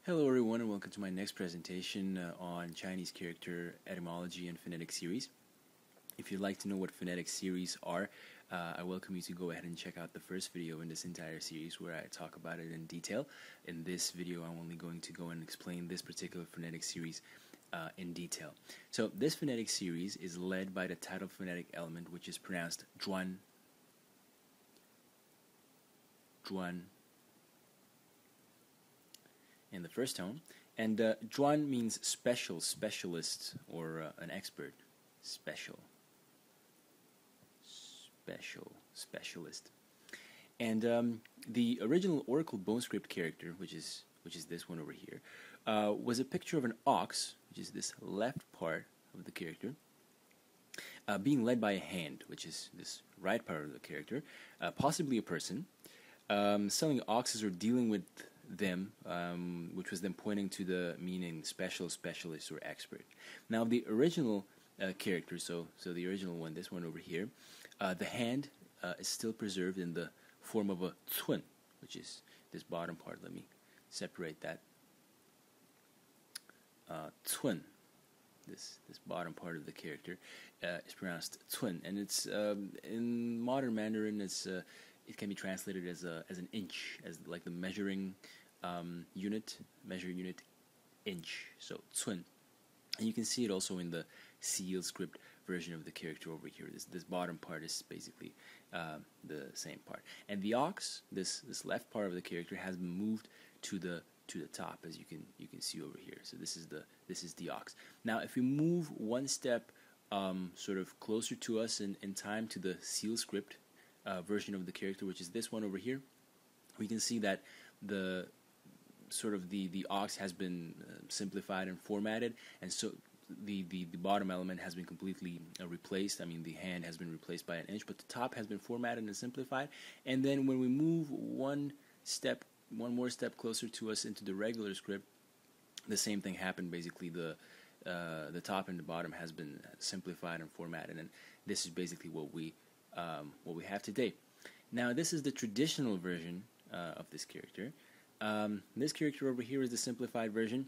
Hello everyone and welcome to my next presentation on Chinese character etymology and phonetic series. If you'd like to know what phonetic series are, I welcome you to go ahead and check out the first video in this entire series where I talk about it in detail. In this video I'm only going to go and explain this particular phonetic series in detail. So this phonetic series is led by the title phonetic element, which is pronounced zhuan, zhuan in the first tone, and zhuan means special, specialist, or an expert. Specialist. And the original Oracle bone script character, which is this one over here, was a picture of an ox, which is this left part of the character, being led by a hand, which is this right part of the character, possibly a person, selling oxes or dealing with them, which was then pointing to the meaning special, specialist, or expert. Now the original character, so the original one, this one over here, the hand is still preserved in the form of a zhuan, which is this bottom part. Let me separate that. Zhuan, this bottom part of the character, is pronounced zhuan, and it's in modern Mandarin it can be translated as an inch, as like the measuring unit inch, so zhuan. And you can see it also in the seal script version of the character over here. This bottom part is basically the same part. And the ox, this left part of the character, has been moved to the top, as you can see over here. So this is the ox. Now, if we move one step sort of closer to us in time to the seal script version of the character, which is this one over here, we can see that the ox has been simplified and formatted, and so the bottom element has been completely replaced. I mean, the hand has been replaced by an inch, but the top has been formatted and simplified. And then when we move one more step closer to us into the regular script, the same thing happened. Basically, the top and the bottom has been simplified and formatted, and this is basically what we have today. Now, this is the traditional version of this character. This character over here is the simplified version,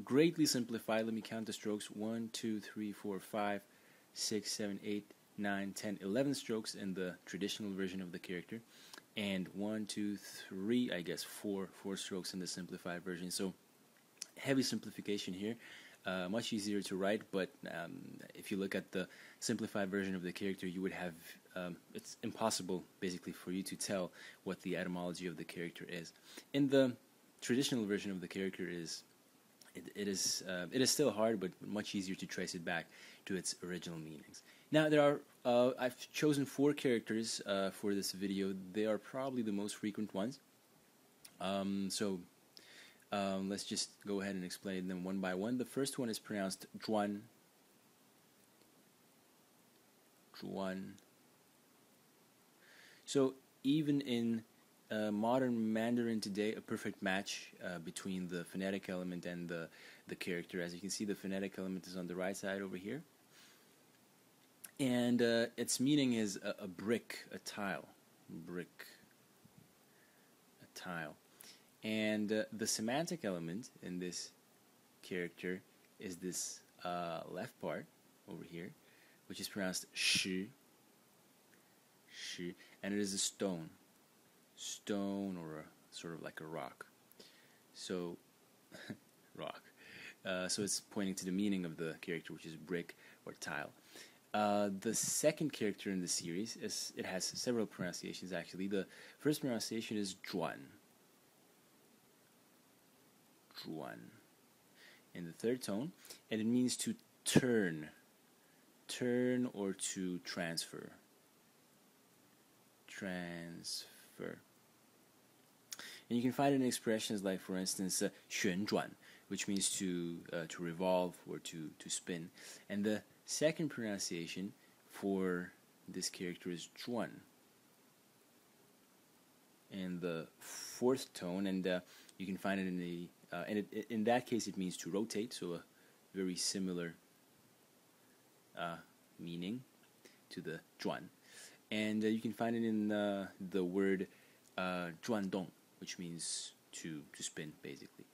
greatly simplified. Let me count the strokes: 1, 2, 3, 4, 5, 6, 7, 8, 9, 10, 11 strokes in the traditional version of the character, and 1, 2, 3, I guess four strokes in the simplified version. So heavy simplification here. Much easier to write, but if you look at the simplified version of the character, you would have it's impossible basically for you to tell what the etymology of the character is. In the traditional version of the character, it is still hard, but much easier to trace it back to its original meanings. Now there are I've chosen 4 characters for this video. They are probably the most frequent ones. Let's just go ahead and explain them one by one. The first one is pronounced zhuan. Zhuan. So even in modern Mandarin today, a perfect match between the phonetic element and the character. As you can see, the phonetic element is on the right side over here, and its meaning is a brick, a tile, brick, a tile. And the semantic element in this character is this left part over here, which is pronounced shi, and it is a stone or sort of like a rock. So rock. So it's pointing to the meaning of the character, which is brick or tile. The second character in the series it has several pronunciations actually. The first pronunciation is zhuan. In the third tone, and it means to turn or to transfer. And you can find it in expressions like, for instance, 旋转, which means to revolve or to spin. And the second pronunciation for this character is zhuan. In the fourth tone, and you can find it in the in that case it means to rotate, so a very similar meaning to the zhuan. And you can find it in the word 转动, which means to spin basically.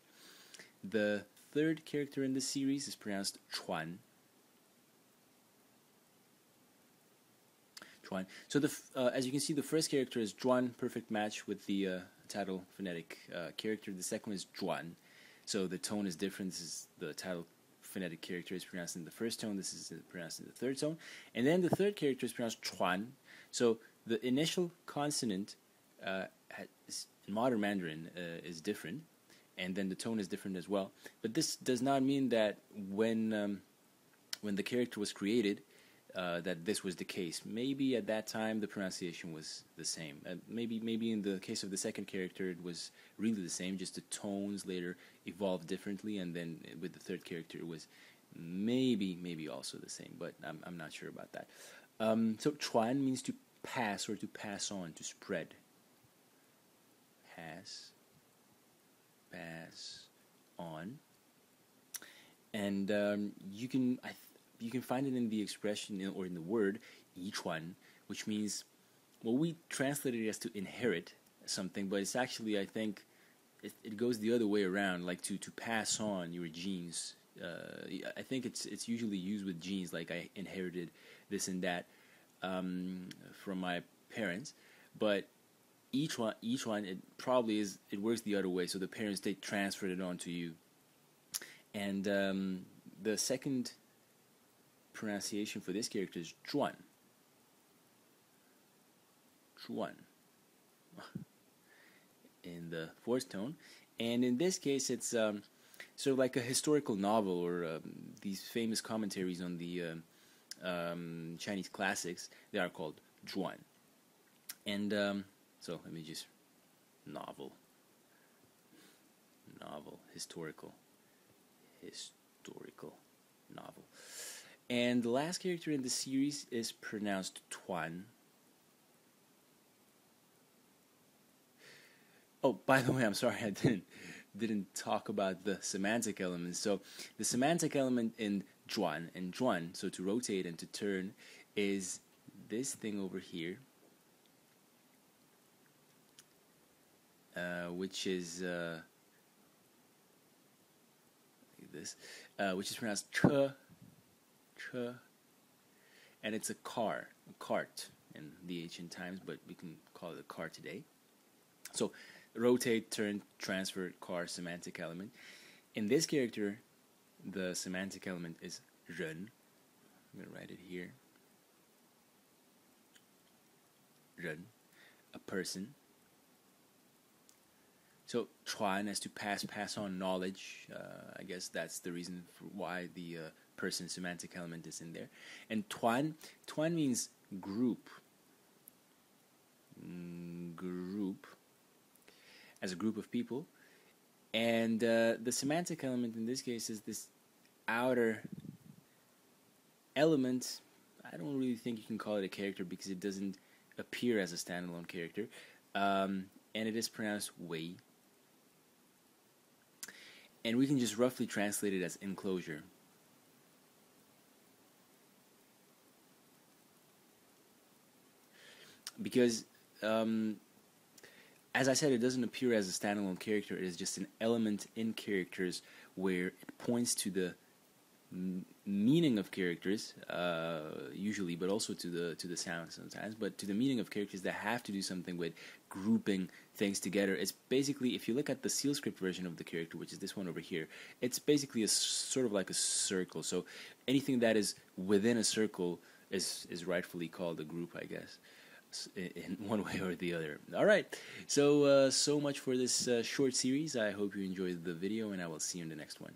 The third character in this series is pronounced zhuan. Zhuan. So as you can see, the first character is zhuan, perfect match with the title phonetic character. The second one is zhuan. So the tone is different. This is the title phonetic character is pronounced in the first tone. This is pronounced in the third tone. And then the third character is pronounced chuan. So the initial consonant in modern Mandarin is different, and then the tone is different as well. But this does not mean that when the character was created, that this was the case. Maybe at that time the pronunciation was the same. Maybe in the case of the second character it was really the same, just the tones later evolved differently, and then with the third character it was maybe also the same, but I'm not sure about that. So chuan means to pass or to pass on, to spread. Pass on. And you can find it in the expression or in the word yichuan, which means, well, we translate it as to inherit something, but it's actually, I think, it goes the other way around, like to pass on your genes. I think it's usually used with genes, like I inherited this and that from my parents, but each one it probably is, it works the other way. So the parents, they transferred it on to you, and the second pronunciation for this character is zhuan. In the fourth tone, and in this case it's sort of like a historical novel, or these famous commentaries on the Chinese classics. They are called zhuan. And so let me just novel, historical novel. And the last character in the series is pronounced tuan. Oh, by the way, I'm sorry, I didn't talk about the semantic elements. So the semantic element in zhuan, so to rotate and to turn, is this thing over here, which is like this, which is pronounced ch, and it's a cart in the ancient times, but we can call it a car today. So rotate, turn, transfer, car, semantic element. In this character, the semantic element is ren. I'm going to write it here. Ren, a person. So chuan as to pass on knowledge. I guess that's the reason for why the person semantic element is in there. And tuan means group. As a group of people. And the semantic element in this case is this outer element. I don't really think you can call it a character because it doesn't appear as a standalone character. And it is pronounced wei. And we can just roughly translate it as enclosure. Because as I said, it doesn't appear as a standalone character. It is just an element in characters where it points to the meaning of characters, usually, but also to the sound sometimes, but to the meaning of characters that have to do something with grouping things together. It's basically, if you look at the seal script version of the character, which is this one over here, it's basically a sort of like a circle. So anything that is within a circle is rightfully called a group, I guess, in one way or the other. Alright, so much for this short series. I hope you enjoyed the video, and I will see you in the next one.